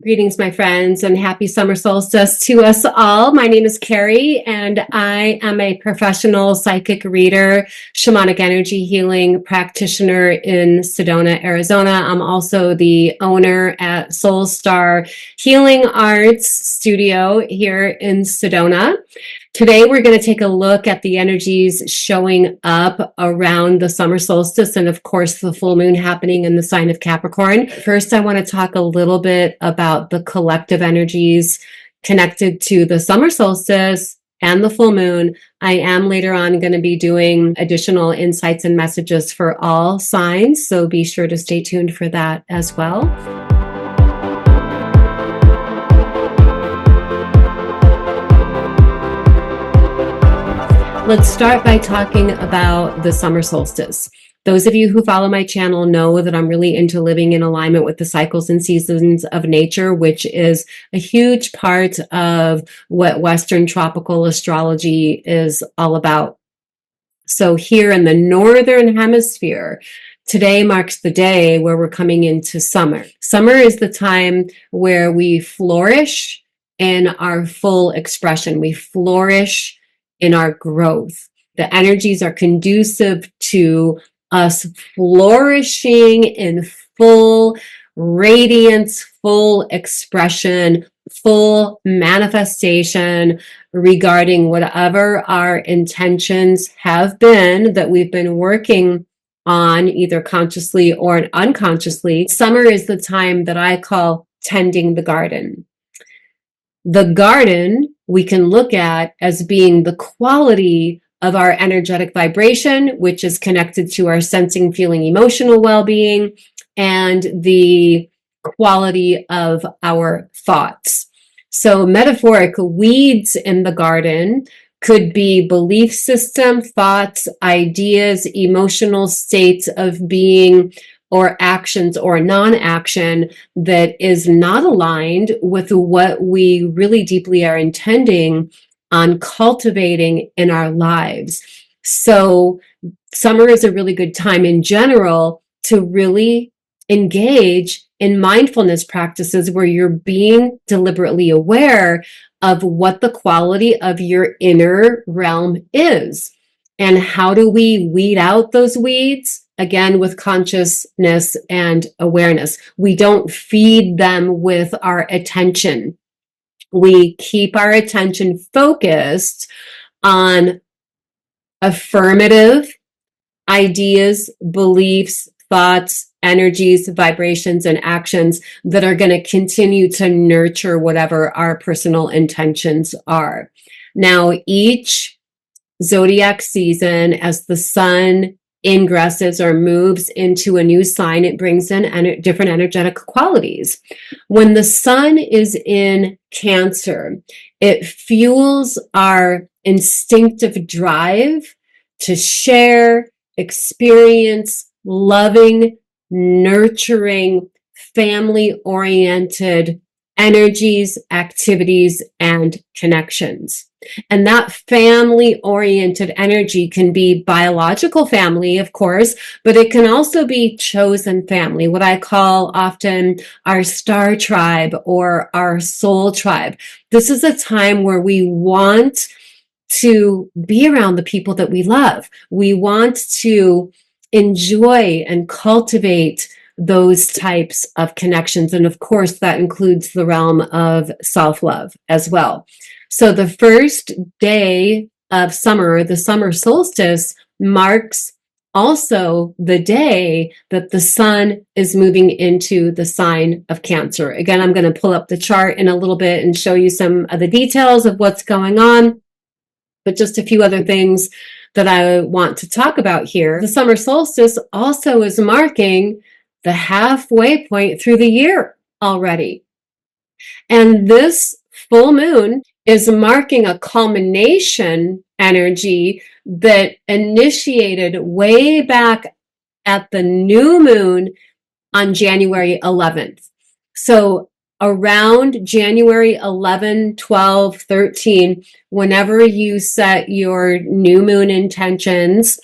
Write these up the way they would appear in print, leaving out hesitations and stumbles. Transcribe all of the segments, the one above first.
Greetings, my friends, and happy summer solstice to us all. My name is Carrie, and I am a professional psychic reader, shamanic energy healing practitioner in Sedona, Arizona. I'm also the owner at Soul Star Healing Arts Studio here in Sedona. Today, we're going to take a look at the energies showing up around the summer solstice and, of course, the full moon happening in the sign of Capricorn. First, I want to talk a little bit about the collective energies connected to the summer solstice and the full moon. I am later on going to be doing additional insights and messages for all signs, so be sure to stay tuned for that as well. Let's start by talking about the summer solstice. Those of you who follow my channel know that I'm really into living in alignment with the cycles and seasons of nature, which is a huge part of what Western tropical astrology is all about. So here in the Northern Hemisphere, today marks the day where we're coming into summer. Summer is the time where we flourish in our full expression. We flourish in our growth. The energies are conducive to us flourishing in full radiance, full expression, full manifestation regarding whatever our intentions have been that we've been working on, either consciously or unconsciously. Summer is the time that I call tending the garden. The garden we can look at as being the quality of our energetic vibration, which is connected to our sensing, feeling, emotional well-being, and the quality of our thoughts. So metaphoric weeds in the garden could be belief system, thoughts, ideas, emotional states of being, or actions or non-action that is not aligned with what we really deeply are intending on cultivating in our lives. So summer is a really good time in general to really engage in mindfulness practices where you're being deliberately aware of what the quality of your inner realm is. And how do we weed out those weeds? Again, with consciousness and awareness. We don't feed them with our attention. We keep our attention focused on affirmative ideas, beliefs, thoughts, energies, vibrations, and actions that are going to continue to nurture whatever our personal intentions are. Now, each zodiac season, as the sun ingresses or moves into a new sign, it brings in different energetic qualities. When the sun is in Cancer, it fuels our instinctive drive to share, experience loving, nurturing, family-oriented energies, activities, and connections. And that family-oriented energy can be biological family, of course, but it can also be chosen family, what I call often our star tribe or our soul tribe. This is a time where we want to be around the people that we love. We want to enjoy and cultivate those types of connections. And of course, that includes the realm of self-love as well. So the first day of summer, the summer solstice, marks also the day that the sun is moving into the sign of Cancer. Again, I'm going to pull up the chart in a little bit and show you some of the details of what's going on, but just a few other things that I want to talk about here. The summer solstice also is marking the halfway point through the year already. And this full moon is marking a culmination energy that initiated way back at the new moon on January 11th. So around January 11, 12, 13, whenever you set your new moon intentions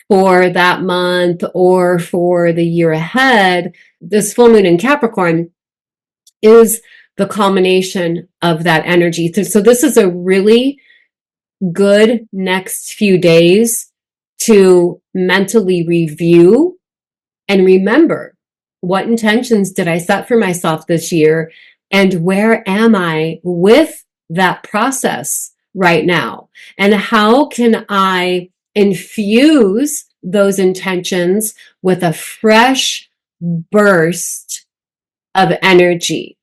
for that month or for the year ahead, this full moon in Capricorn is the culmination of that energy. So this is a really good next few days to mentally review and remember, what intentions did I set for myself this year? And where am I with that process right now? And how can I infuse those intentions with a fresh burst of energy,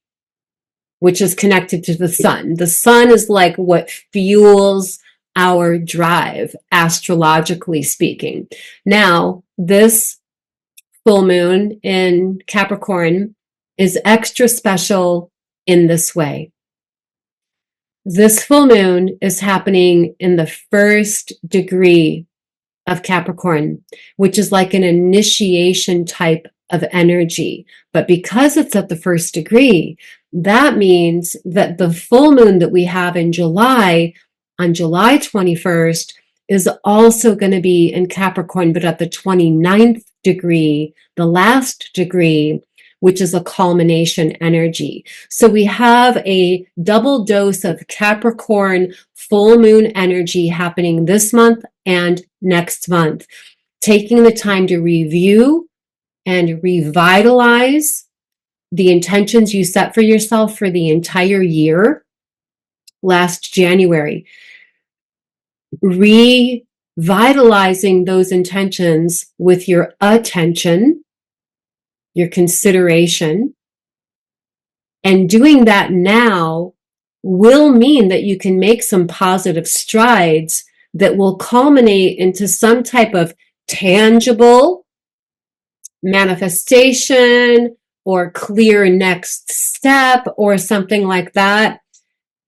which is connected to the sun? The sun is like what fuels our drive, astrologically speaking. Now, this full moon in Capricorn is extra special in this way. This full moon is happening in the first degree of Capricorn, which is like an initiation type of energy. But because it's at the first degree, that means that the full moon that we have in July, on July 21st, is also going to be in Capricorn, but at the 29th degree, the last degree, which is a culmination energy. So we have a double dose of Capricorn full moon energy happening this month and next month, taking the time to review and revitalize the intentions you set for yourself for the entire year last January. Revitalizing those intentions with your attention, your consideration, and doing that now will mean that you can make some positive strides that will culminate into some type of tangible manifestation or clear next step or something like that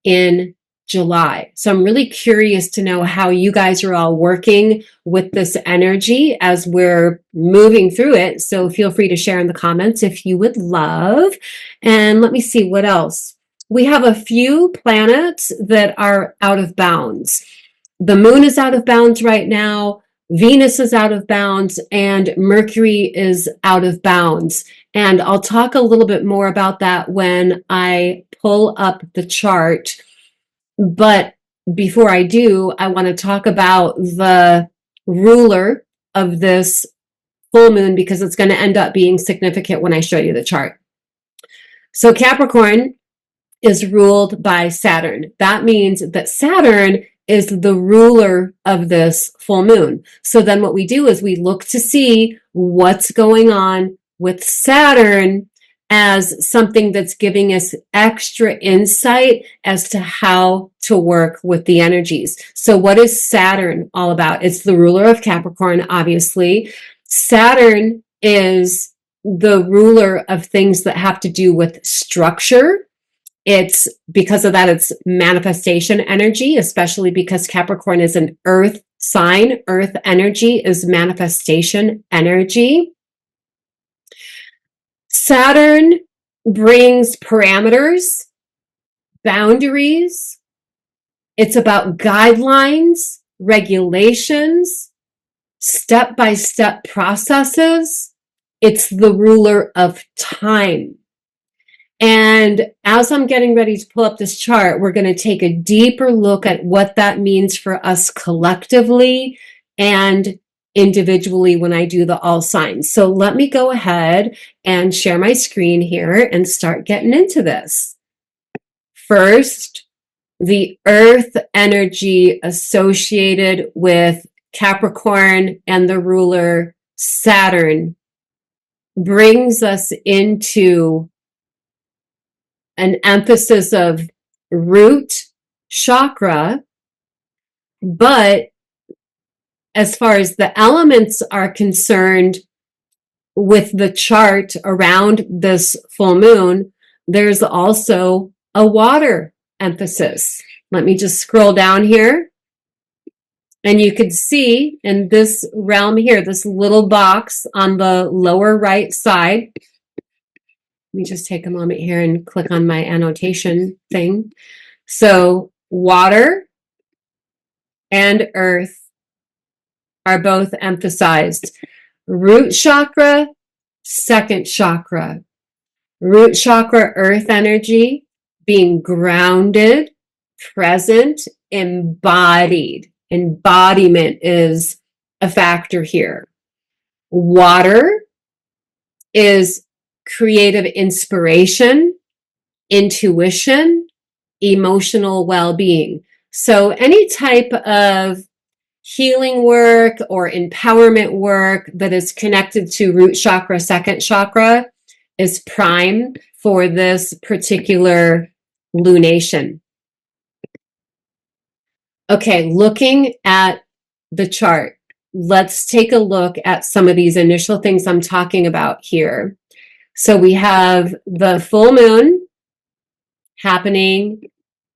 in July. So I'm really curious to know how you guys are all working with this energy as we're moving through it. So feel free to share in the comments if you would love. And let me see what else. We have a few planets that are out of bounds. The moon is out of bounds right now. Venus is out of bounds and Mercury is out of bounds. And I'll talk a little bit more about that when I pull up the chart. But before I do, I want to talk about the ruler of this full moon because it's going to end up being significant when I show you the chart. So Capricorn is ruled by Saturn. That means that Saturn is the ruler of this full moon. So then what we do is we look to see what's going on with Saturn as something that's giving us extra insight as to how to work with the energies. So what is Saturn all about? It's the ruler of Capricorn, obviously. Saturn is the ruler of things that have to do with structure. It's because of that, it's manifestation energy, especially because Capricorn is an earth sign. Earth energy is manifestation energy. Saturn brings parameters, boundaries. It's about guidelines, regulations, step-by-step processes. It's the ruler of time. And as I'm getting ready to pull up this chart, we're going to take a deeper look at what that means for us collectively and individually when I do the all signs. So let me go ahead and share my screen here and start getting into this. First, the earth energy associated with Capricorn and the ruler Saturn brings us into an emphasis of root chakra, but as far as the elements are concerned with the chart around this full moon, there's also a water emphasis. Let me just scroll down here. And you can see in this realm here, this little box on the lower right side. Let me just take a moment here and click on my annotation thing. So water and earth are both emphasized. Root chakra, second chakra. Root chakra, earth energy, being grounded, present, embodied. Embodiment is a factor here. Water is creative inspiration, intuition, emotional well-being. So any type of healing work or empowerment work that is connected to root chakra, second chakra is prime for this particular lunation. Okay, looking at the chart, let's take a look at some of these initial things I'm talking about here. So we have the full moon happening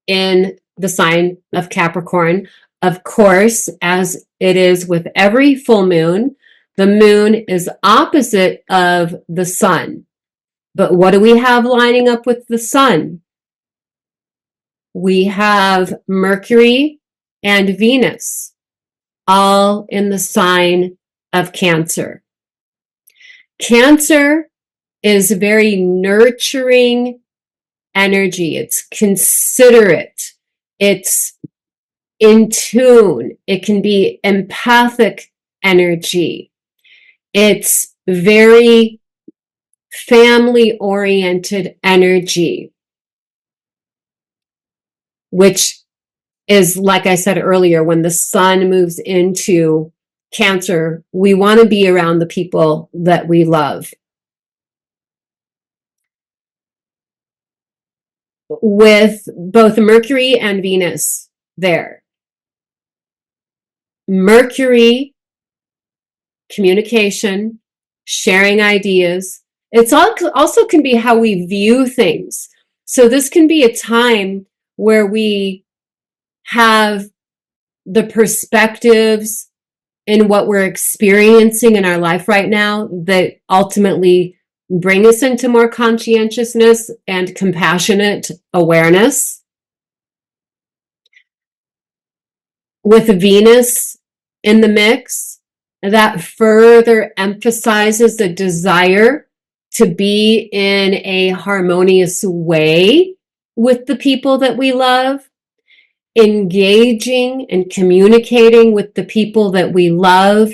in the sign of Capricorn. Of course, as it is with every full moon, the moon is opposite of the sun. But what do we have lining up with the sun? We have Mercury and Venus, all in the sign of Cancer. Cancer is very nurturing energy. It's considerate. It's in tune. It can be empathic energy. It's very family-oriented energy, which is, like I said earlier, when the sun moves into Cancer, we want to be around the people that we love. With both Mercury and Venus there. Mercury, communication, sharing ideas. It's also can be how we view things. So this can be a time where we have the perspectives in what we're experiencing in our life right now that ultimately bring us into more conscientiousness and compassionate awareness. With Venus in the mix, that further emphasizes the desire to be in a harmonious way with the people that we love, engaging and communicating with the people that we love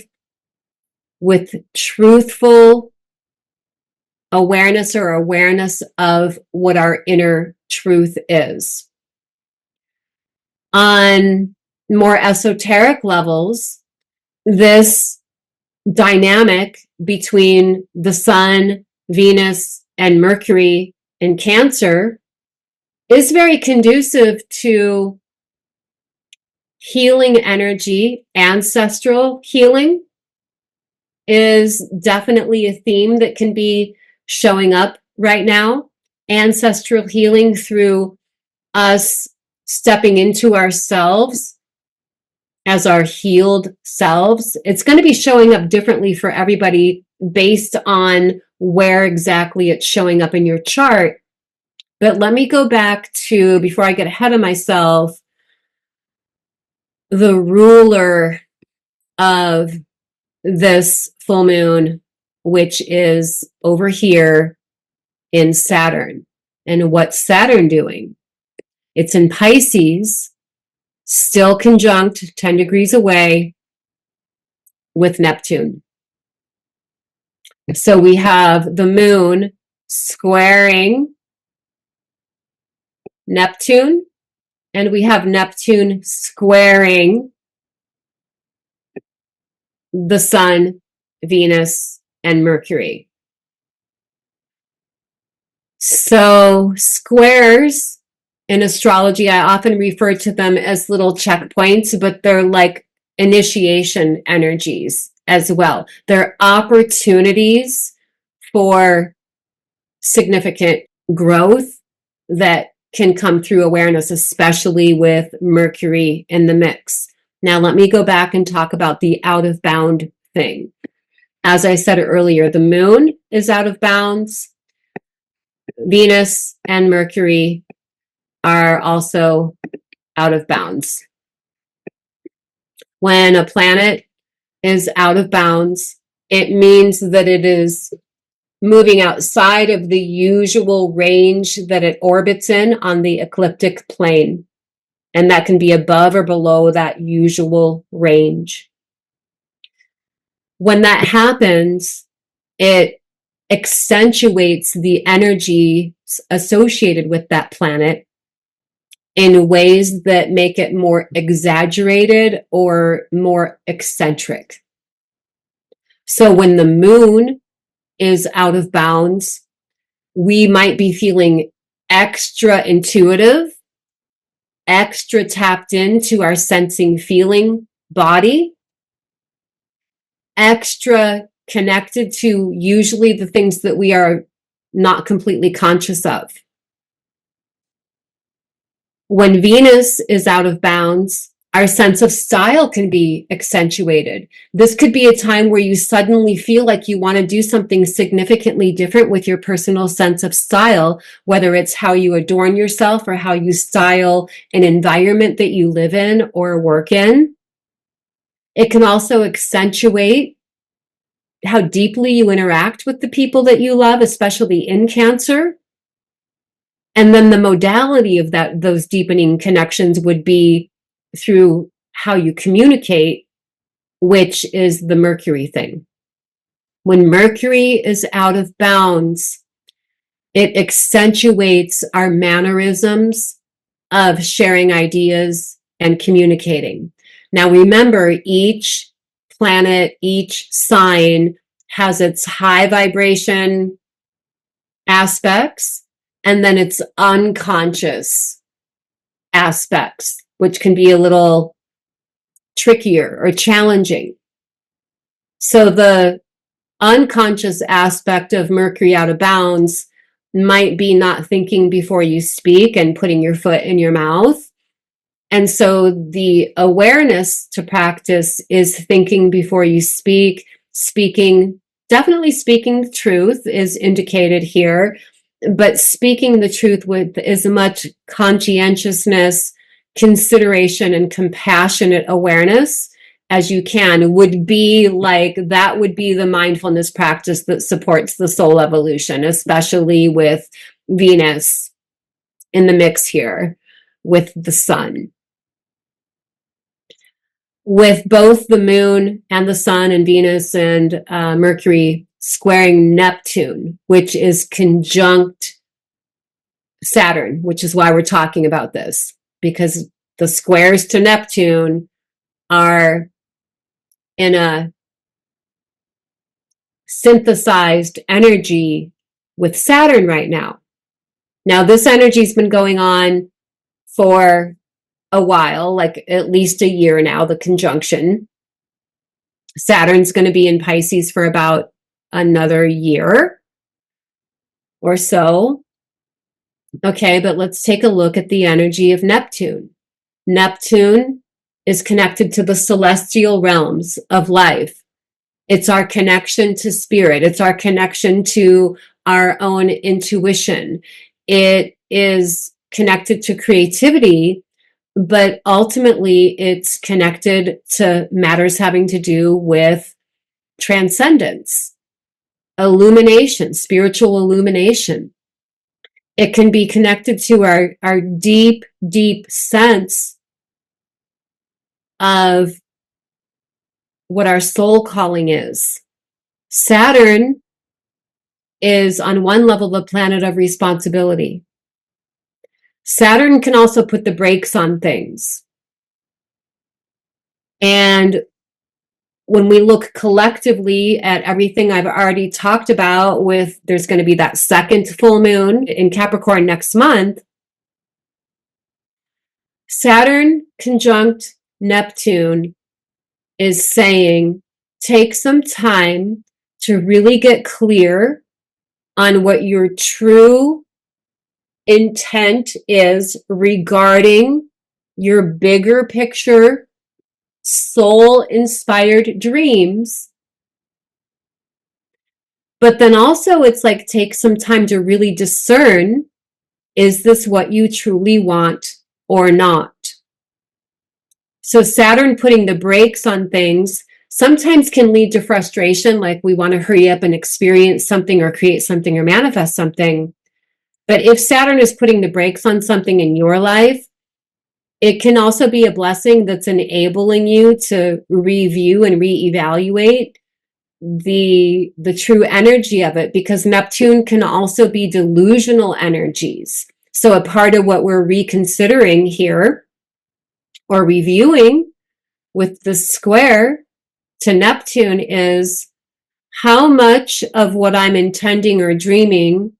with truthful awareness or awareness of what our inner truth is. On more esoteric levels, this dynamic between the sun, Venus, and Mercury in Cancer is very conducive to healing energy. Ancestral healing is definitely a theme that can be showing up right now. Ancestral healing through us stepping into ourselves as our healed selves. It's going to be showing up differently for everybody based on where exactly it's showing up in your chart. But let me go back to, before I get ahead of myself, the ruler of this full moon, which is over here in Saturn. And what's Saturn doing? It's in Pisces, still conjunct 10 degrees away with Neptune. So we have the moon squaring Neptune, and we have Neptune squaring the sun, Venus, and Mercury. So squares in astrology, I often refer to them as little checkpoints, but they're like initiation energies as well. They're opportunities for significant growth that can come through awareness, especially with Mercury in the mix. Now, let me go back and talk about the out of bound thing. As I said earlier, the moon is out of bounds. Venus and Mercury are also out of bounds. When a planet is out of bounds, it means that it is moving outside of the usual range that it orbits in on the ecliptic plane. And that can be above or below that usual range. When that happens, it accentuates the energy associated with that planet in ways that make it more exaggerated or more eccentric. So when the moon is out of bounds, we might be feeling extra intuitive, extra tapped into our sensing feeling body, extra connected to usually the things that we are not completely conscious of. When Venus is out of bounds, our sense of style can be accentuated. This could be a time where you suddenly feel like you want to do something significantly different with your personal sense of style, whether it's how you adorn yourself or how you style an environment that you live in or work in. It can also accentuate how deeply you interact with the people that you love, especially in Cancer. And then the modality of those deepening connections would be through how you communicate, which is the Mercury thing. When Mercury is out of bounds, it accentuates our mannerisms of sharing ideas and communicating. Now, remember, each planet, each sign has its high vibration aspects and then its unconscious aspects, which can be a little trickier or challenging. So the unconscious aspect of Mercury out of bounds might be not thinking before you speak and putting your foot in your mouth. And so the awareness to practice is thinking before you speak, definitely speaking the truth is indicated here, but speaking the truth with as much conscientiousness, consideration, and compassionate awareness as you can would be the mindfulness practice that supports the soul evolution, especially with Venus in the mix here with the sun. With both the moon and the sun and Venus and Mercury squaring Neptune, which is conjunct Saturn, which is why we're talking about this, because the squares to Neptune are in a synthesized energy with Saturn right now. Now, this energy's been going on for a while, like at least a year now, the conjunction. Saturn's going to be in Pisces for about another year or so. Okay, but let's take a look at the energy of Neptune. Neptune is connected to the celestial realms of life. It's our connection to spirit. It's our connection to our own intuition. It is connected to creativity, but ultimately it's connected to matters having to do with transcendence, illumination, spiritual illumination. It can be connected to our deep, deep sense of what our soul calling is. Saturn is on one level the planet of responsibility. Saturn can also put the brakes on things. And when we look collectively at everything I've already talked about with, there's going to be that second full moon in Capricorn next month. Saturn conjunct Neptune is saying, take some time to really get clear on what your true intent is regarding your bigger picture, soul-inspired dreams. But then also it's like, take some time to really discern, is this what you truly want or not? So Saturn putting the brakes on things sometimes can lead to frustration, like we want to hurry up and experience something or create something or manifest something. But if Saturn is putting the brakes on something in your life, it can also be a blessing that's enabling you to review and reevaluate the true energy of it, because Neptune can also be delusional energies. So a part of what we're reconsidering here or reviewing with the square to Neptune is how much of what I'm intending or dreaming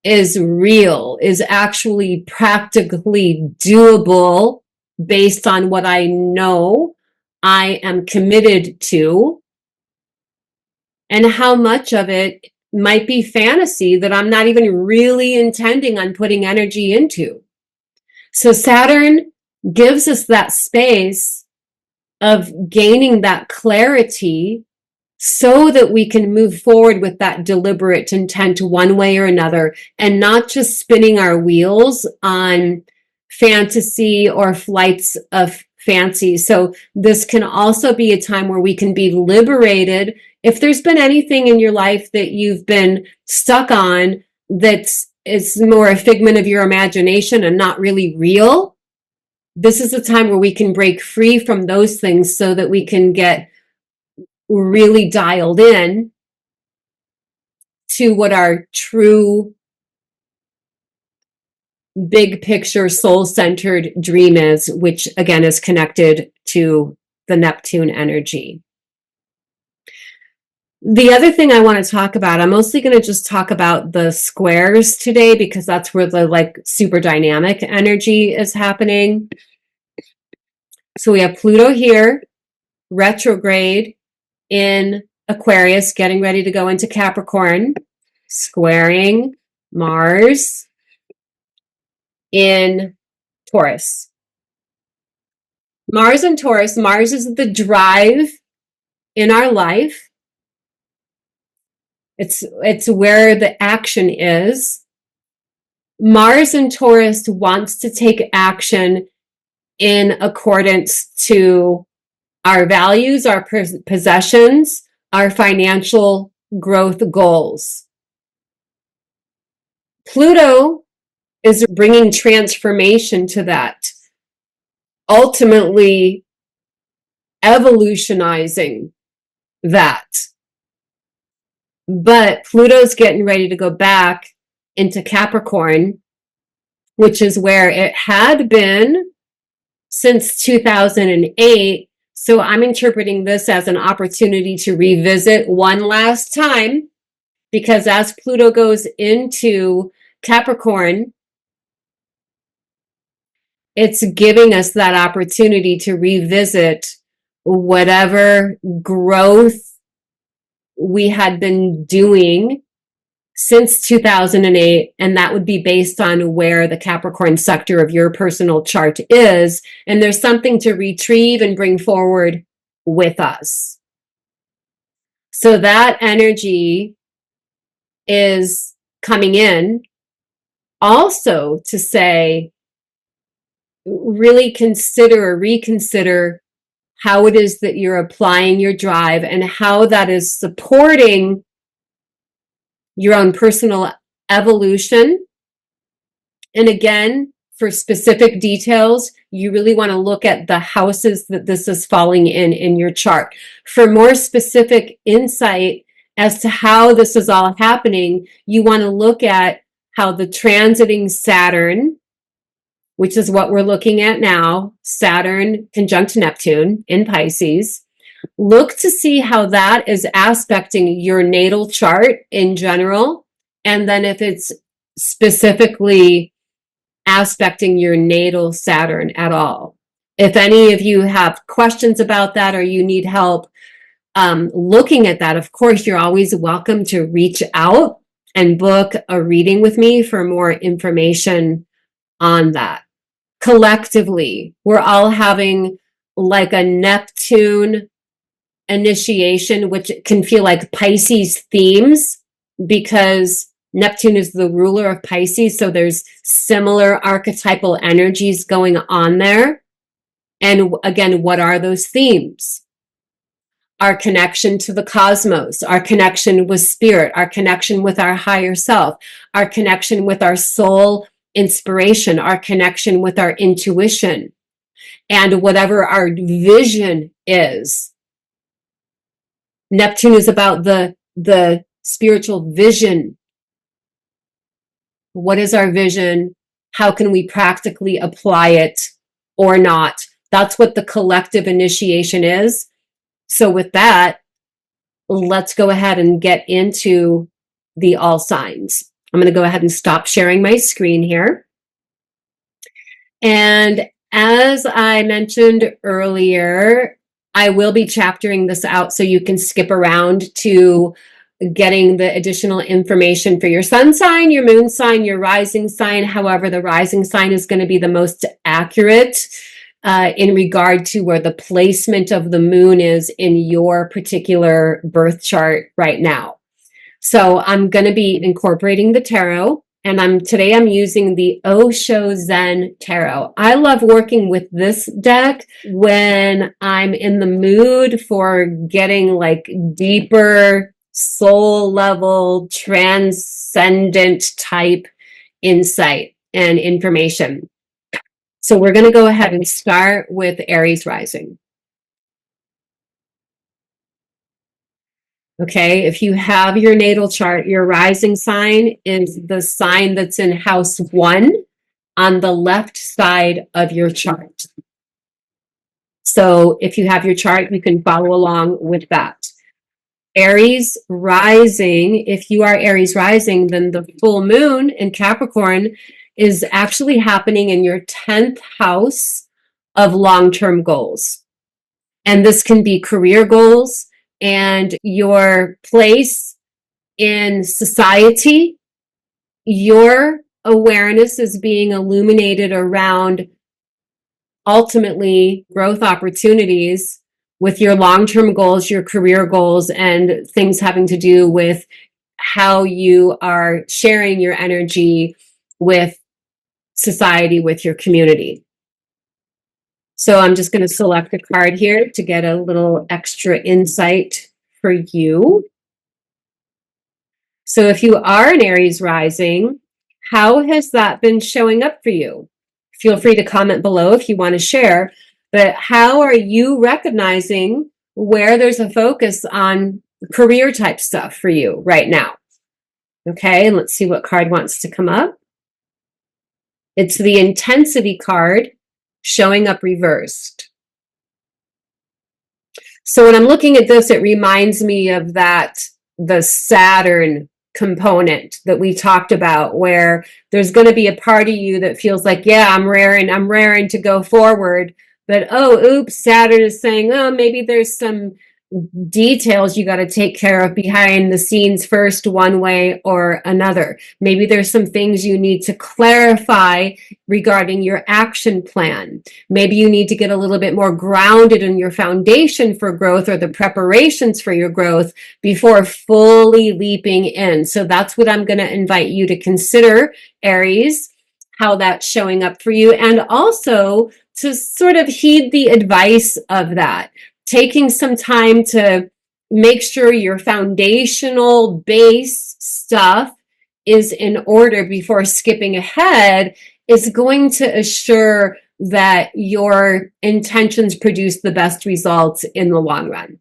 is real, is actually practically doable based on what I know I am committed to, and how much of it might be fantasy that I'm not even really intending on putting energy into. So Saturn gives us that space of gaining that clarity so that we can move forward with that deliberate intent one way or another, and not just spinning our wheels on fantasy or flights of fancy. So this can also be a time where we can be liberated. If there's been anything in your life that you've been stuck on is more a figment of your imagination and not really real, this is a time where we can break free from those things so that we can get really dialed in to what our true big picture soul-centered dream is, which again is connected to the Neptune energy. The other thing I want to talk about, I'm mostly going to just talk about the squares today because that's where the like super dynamic energy is happening. So we have Pluto here, retrograde in Aquarius, getting ready to go into Capricorn, squaring Mars in Taurus. Mars and Taurus, Mars is the drive in our life. It's where the action is. Mars and Taurus wants to take action in accordance to our values, our possessions, our financial growth goals. Pluto is bringing transformation to that, ultimately evolutionizing that. But Pluto's getting ready to go back into Capricorn, which is where it had been since 2008. So I'm interpreting this as an opportunity to revisit one last time, because as Pluto goes into Capricorn, it's giving us that opportunity to revisit whatever growth we had been doing since 2008, and that would be based on where the Capricorn sector of your personal chart is, and there's something to retrieve and bring forward with us. So that energy is coming in also to say, really consider or reconsider how it is that you're applying your drive and how that is supporting your own personal evolution. And again, for specific details, you really want to look at the houses that this is falling in your chart. For more specific insight as to how this is all happening, you want to look at how the transiting Saturn, which is what we're looking at now, Saturn conjunct Neptune in Pisces. Look to see how that is aspecting your natal chart in general, and then if it's specifically aspecting your natal Saturn at all. If any of you have questions about that or you need help looking at that, of course, you're always welcome to reach out and book a reading with me for more information on that. Collectively, we're all having like a Neptune initiation, which can feel like Pisces themes because Neptune is the ruler of Pisces. So there's similar archetypal energies going on there. And again, what are those themes? our connection to the cosmos, our connection with spirit, our connection with our higher self, our connection with our soul inspiration, our connection with our intuition, and whatever our vision is. Neptune is about the spiritual vision. What is our vision? How can we practically apply it or not? That's what the collective initiation is. So with that, let's go ahead and get into the all signs. I'm going to go ahead and stop sharing my screen here. And as I mentioned earlier, I will be chaptering this out so you can skip around to getting the additional information for your sun sign, your moon sign, your rising sign. However, the rising sign is going to be the most accurate in regard to where the placement of the moon is in your particular birth chart right now. So I'm going to be incorporating the tarot, and today I'm using the Osho Zen Tarot. I love working with this deck when I'm in the mood for getting like deeper soul level, transcendent type insight and information. So we're going to go ahead and start with Aries rising. Okay, if you have your natal chart, your rising sign is the sign that's in house 1 on the left side of your chart. So if you have your chart, you can follow along with that. Aries rising, if you are Aries rising, then the full moon in Capricorn is actually happening in your 10th house of long-term goals. And this can be career goals and your place in society. Your awareness is being illuminated around ultimately growth opportunities with your long-term goals, your career goals, and things having to do with how you are sharing your energy with society, with your community. So I'm just going to select a card here to get a little extra insight for you. So if you are an Aries rising, how has that been showing up for you? Feel free to comment below if you want to share, but how are you recognizing where there's a focus on career type stuff for you right now? Okay, and let's see what card wants to come up. It's the intensity card showing up reversed. So when I'm looking at this, it reminds me of the Saturn component that we talked about, where there's going to be a part of you that feels like, yeah, I'm raring to go forward. But, oh, oops, Saturn is saying, oh, maybe there's some details you got to take care of behind the scenes first, one way or another. Maybe there's some things you need to clarify regarding your action plan. Maybe you need to get a little bit more grounded in your foundation for growth or the preparations for your growth before fully leaping in. So that's what I'm going to invite you to consider, Aries, how that's showing up for you, and also to sort of heed the advice of that. Taking some time to make sure your foundational base stuff is in order before skipping ahead is going to assure that your intentions produce the best results in the long run.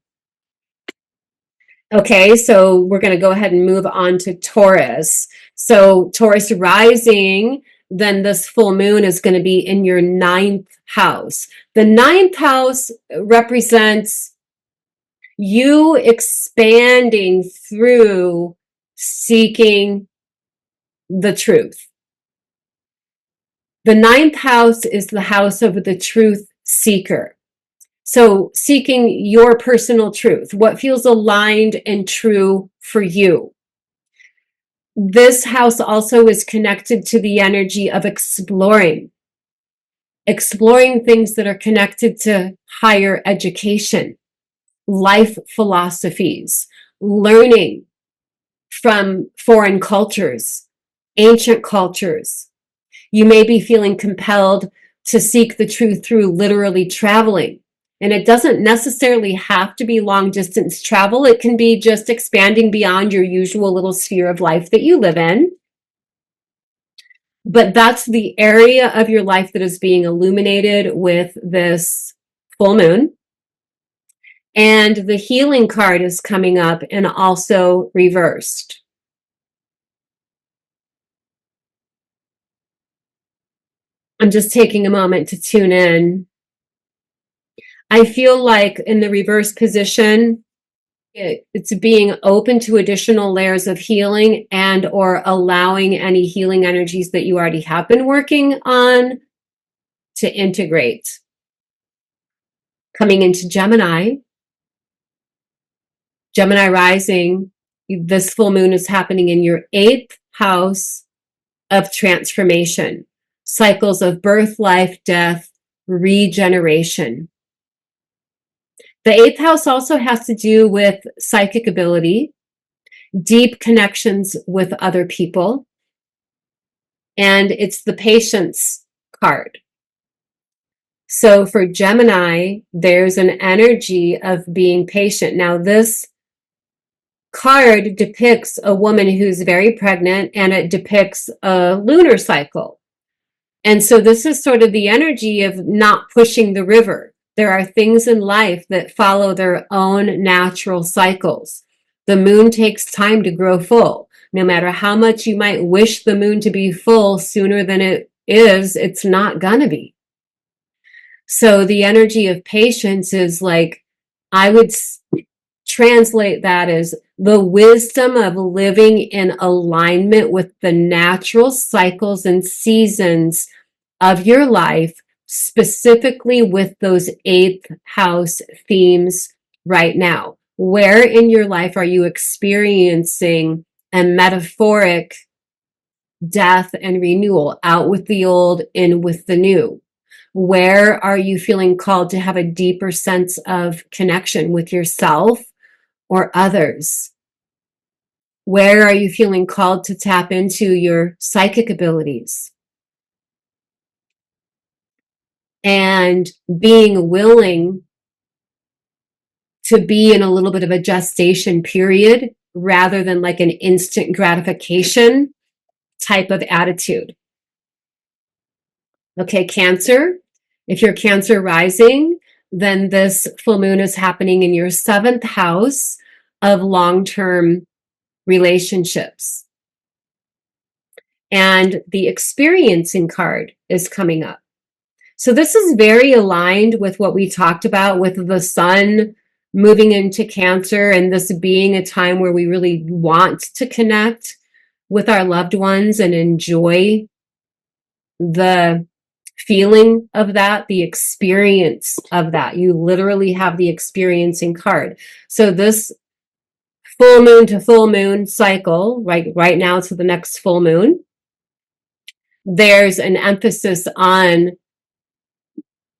Okay, so we're going to go ahead and move on to Taurus. So Taurus rising, then this full moon is going to be in your 9th house. The 9th house represents you expanding through seeking the truth. The 9th house is the house of the truth seeker. So seeking your personal truth, what feels aligned and true for you. This house also is connected to the energy of exploring things that are connected to higher education, life philosophies, learning from foreign cultures, ancient cultures. You may be feeling compelled to seek the truth through literally traveling, And it doesn't necessarily have to be long distance travel. It can be just expanding beyond your usual little sphere of life that you live in. But that's the area of your life that is being illuminated with this full moon. And the healing card is coming up and also reversed. I'm just taking a moment to tune in. I feel like in the reverse position, it's being open to additional layers of healing and or allowing any healing energies that you already have been working on to integrate. Coming into Gemini rising, this full moon is happening in your 8th house of transformation, cycles of birth, life, death, regeneration. The 8th house also has to do with psychic ability, deep connections with other people, and it's the patience card. So for Gemini, there's an energy of being patient. Now, this card depicts a woman who's very pregnant, and it depicts a lunar cycle. And so this is sort of the energy of not pushing the river. There are things in life that follow their own natural cycles. The moon takes time to grow full. No matter how much you might wish the moon to be full sooner than it is, it's not gonna be. So the energy of patience is like, I would translate that as the wisdom of living in alignment with the natural cycles and seasons of your life, specifically with those 8th house themes right now. Where in your life are you experiencing a metaphoric death and renewal, out with the old, in with the new? Where are you feeling called to have a deeper sense of connection with yourself or others? Where are you feeling called to tap into your psychic abilities? And being willing to be in a little bit of a gestation period rather than like an instant gratification type of attitude. Okay, Cancer. If you're Cancer rising, then this full moon is happening in your 7th house of long-term relationships. And the experiencing card is coming up. So this is very aligned with what we talked about with the sun moving into Cancer, and this being a time where we really want to connect with our loved ones and enjoy the feeling of that, the experience of that. You literally have the experiencing card. So this full moon to full moon cycle, right now to the next full moon, there's an emphasis on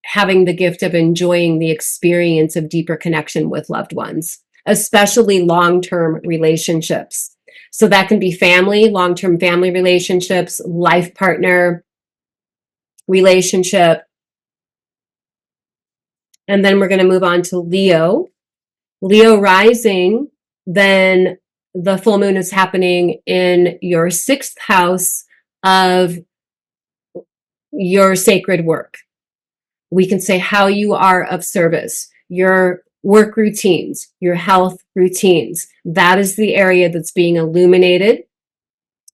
having the gift of enjoying the experience of deeper connection with loved ones, especially long-term relationships. So that can be family, long-term family relationships, life partner relationship. And then we're going to move on to Leo. Leo rising, then the full moon is happening in your 6th house of your sacred work. We can say how you are of service, your work routines, your health routines. That is the area that's being illuminated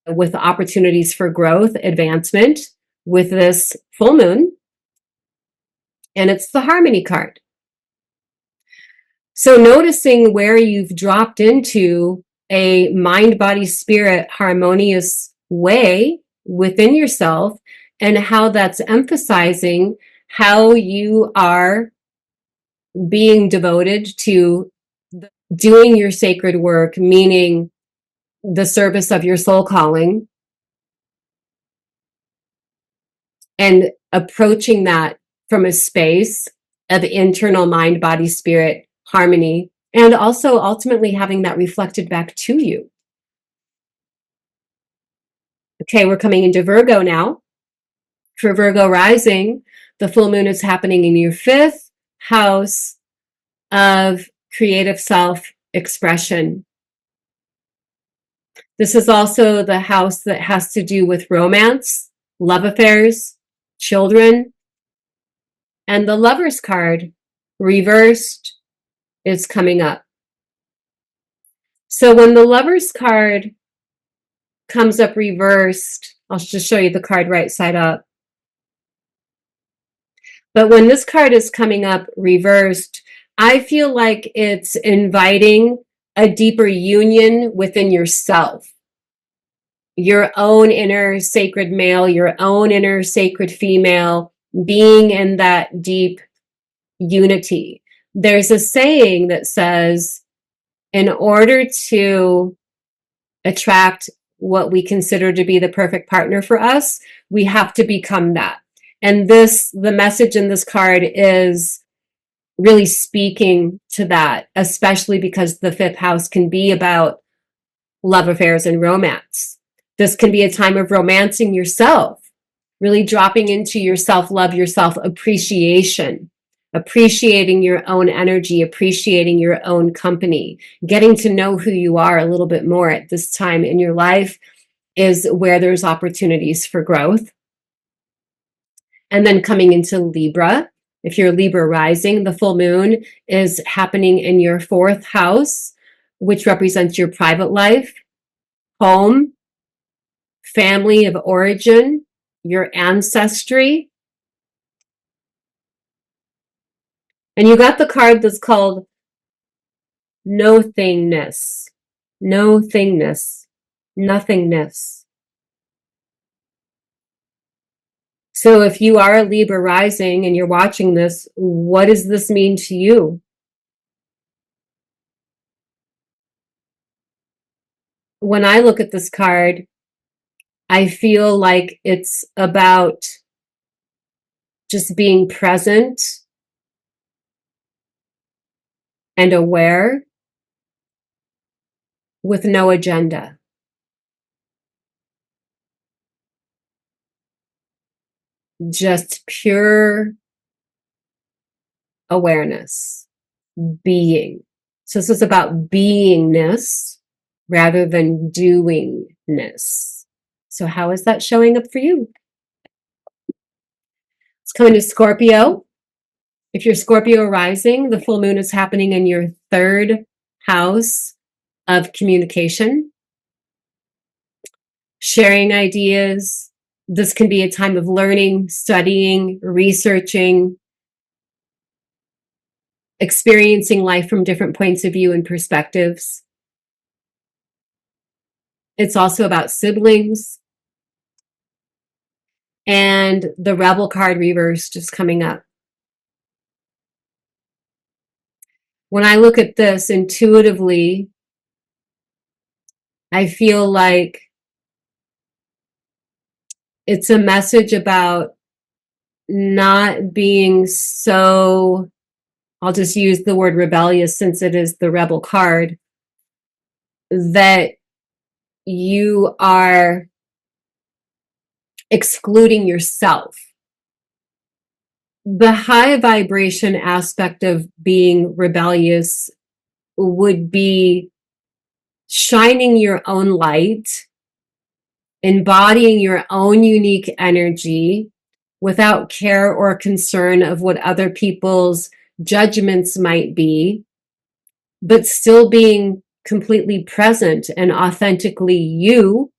with opportunities for growth, advancement with this full moon. And it's the harmony card. So noticing where you've dropped into a mind, body, spirit harmonious way within yourself, and how that's emphasizing how you are being devoted to doing your sacred work, meaning the service of your soul calling, and approaching that from a space of internal mind, body, spirit harmony, and also ultimately having that reflected back to you. Okay, we're coming into Virgo now. For Virgo rising, the full moon is happening in your 5th house of creative self-expression. This is also the house that has to do with romance, love affairs, children, and the Lover's card, reversed, is coming up. So when the Lover's card comes up reversed, I'll just show you the card right side up. But when this card is coming up reversed, I feel like it's inviting a deeper union within yourself, your own inner sacred male, your own inner sacred female, being in that deep unity. There's a saying that says, in order to attract what we consider to be the perfect partner for us, we have to become that. And the message in this card is really speaking to that, especially because the fifth house can be about love affairs and romance. This can be a time of romancing yourself, really dropping into your self-love, your self-appreciation, appreciating your own energy, appreciating your own company, getting to know who you are a little bit more at this time in your life is where there's opportunities for growth. And then coming into Libra, if you're Libra rising, the full moon is happening in your fourth house, which represents your private life, home, family of origin, your ancestry. And you got the card that's called no thingness, no thingness, nothingness. So if you are a Libra rising and you're watching this, what does this mean to you? When I look at this card, I feel like it's about just being present and aware with no agenda. Just pure awareness, being. So this is about beingness rather than doingness. So how is that showing up for you? It's coming to Scorpio. If you're Scorpio rising, the full moon is happening in your third house of communication, sharing ideas. This can be a time of learning, studying, researching, experiencing life from different points of view and perspectives. It's also about siblings. And the Rebel card reversed is coming up. When I look at this intuitively, I feel like it's a message about not being so, I'll just use the word rebellious since it is the Rebel card, that you are excluding yourself. The high vibration aspect of being rebellious would be shining your own light, embodying your own unique energy without care or concern of what other people's judgments might be, but still being completely present and authentically you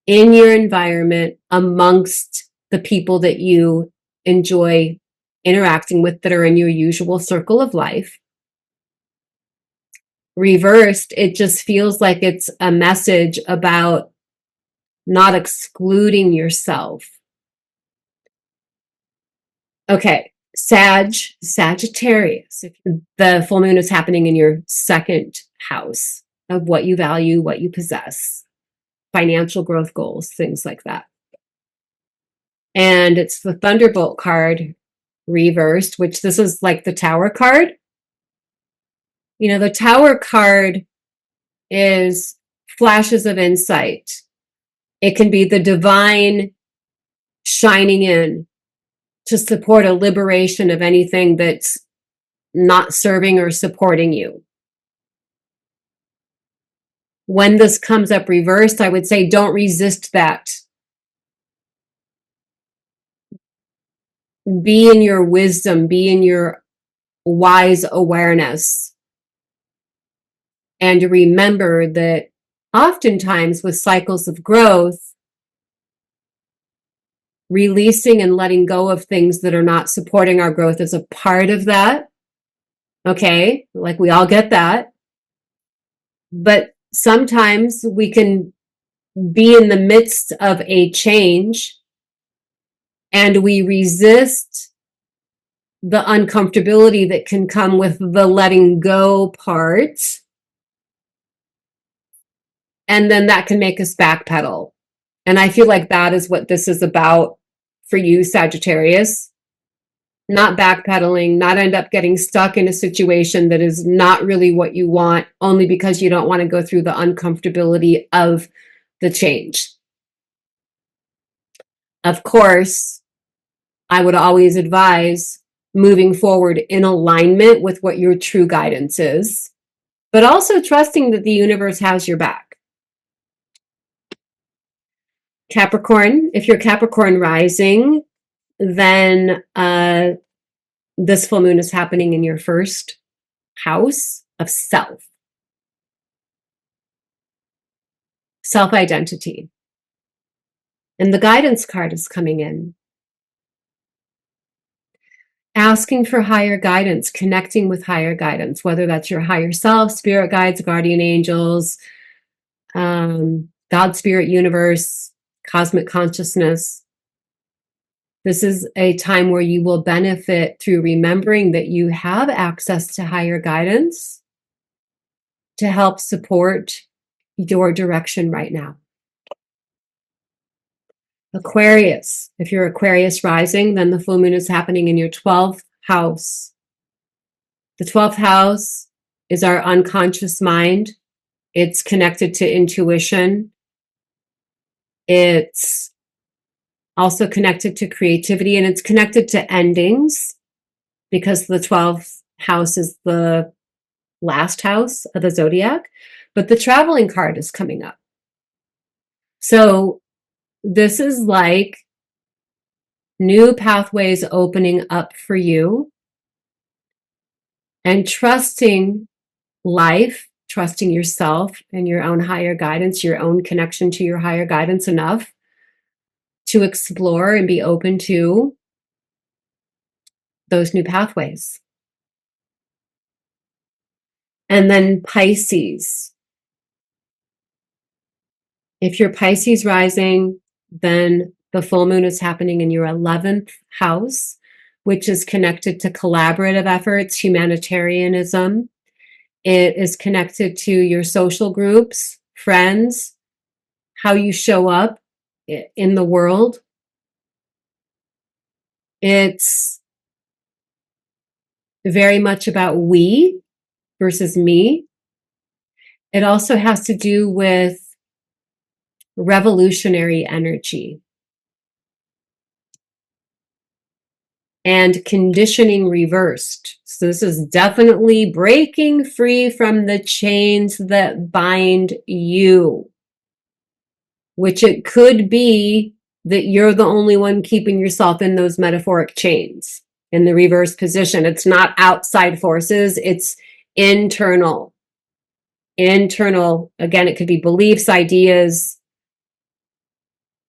in your environment amongst the people that you enjoy interacting with that are in your usual circle of life. Reversed, it just feels like it's a message about not excluding yourself. Okay, Sagittarius. The full moon is happening in your second house of what you value, what you possess, financial growth goals, things like that. And it's the Thunderbolt card reversed, which this is like the Tower card. You know, the Tower card is flashes of insight. It can be the divine shining in to support a liberation of anything that's not serving or supporting you. When this comes up reversed, I would say don't resist that. Be in your wisdom, be in your wise awareness. And remember that oftentimes with cycles of growth, releasing and letting go of things that are not supporting our growth is a part of that. Okay, like we all get that. But sometimes we can be in the midst of a change and we resist the uncomfortability that can come with the letting go part. And then that can make us backpedal. And I feel like that is what this is about for you, Sagittarius. Not backpedaling, not end up getting stuck in a situation that is not really what you want, only because you don't want to go through the uncomfortability of the change. Of course, I would always advise moving forward in alignment with what your true guidance is, but also trusting that the universe has your back. Capricorn, if you're Capricorn rising, then this full moon is happening in your first house of self-identity. And the guidance card is coming in. Asking for higher guidance, connecting with higher guidance, whether that's your higher self, spirit guides, guardian angels, God, spirit, universe, cosmic consciousness. This is a time where you will benefit through remembering that you have access to higher guidance to help support your direction right now. Aquarius, if you're Aquarius rising, then the full moon is happening in your 12th house. The 12th house is our unconscious mind. It's connected to intuition. It's also connected to creativity, and it's connected to endings because the 12th house is the last house of the zodiac. But the traveling card is coming up. So this is like new pathways opening up for you and trusting life, trusting yourself and your own higher guidance, your own connection to your higher guidance enough to explore and be open to those new pathways. And then Pisces. If you're Pisces rising, then the full moon is happening in your 11th house, which is connected to collaborative efforts, humanitarianism. It is connected to your social groups, friends, how you show up in the world. It's very much about we versus me. It also has to do with revolutionary energy and conditioning reversed. So this is definitely breaking free from the chains that bind you, which it could be that you're the only one keeping yourself in those metaphoric chains in the reverse position. It's not outside forces, it's internal. Internal, again, it could be beliefs, ideas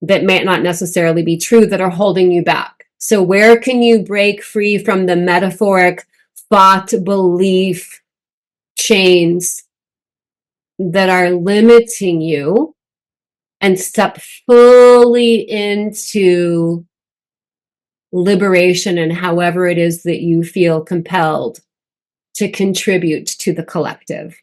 that may not necessarily be true that are holding you back. So where can you break free from the metaphoric thought, belief chains that are limiting you and step fully into liberation and however it is that you feel compelled to contribute to the collective?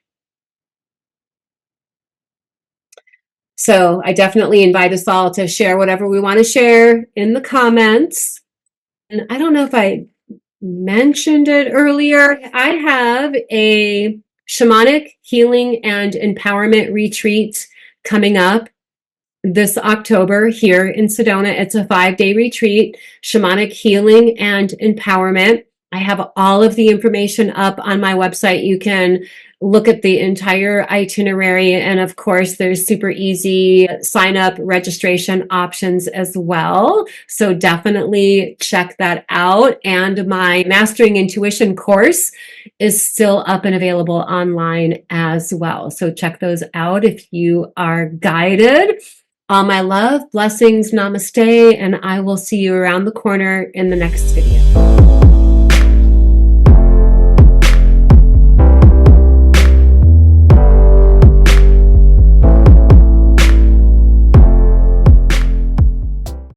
So I definitely invite us all to share whatever we want to share in the comments. And I don't know if I mentioned it earlier. I have a shamanic healing and empowerment retreat coming up this October here in Sedona. It's a 5-day retreat, shamanic healing and empowerment. I have all of the information up on my website. You can look at the entire itinerary. And of course, there's super easy sign up registration options as well. So definitely check that out. And my Mastering Intuition course is still up and available online as well. So check those out if you are guided. All my love, blessings, namaste, and I will see you around the corner in the next video.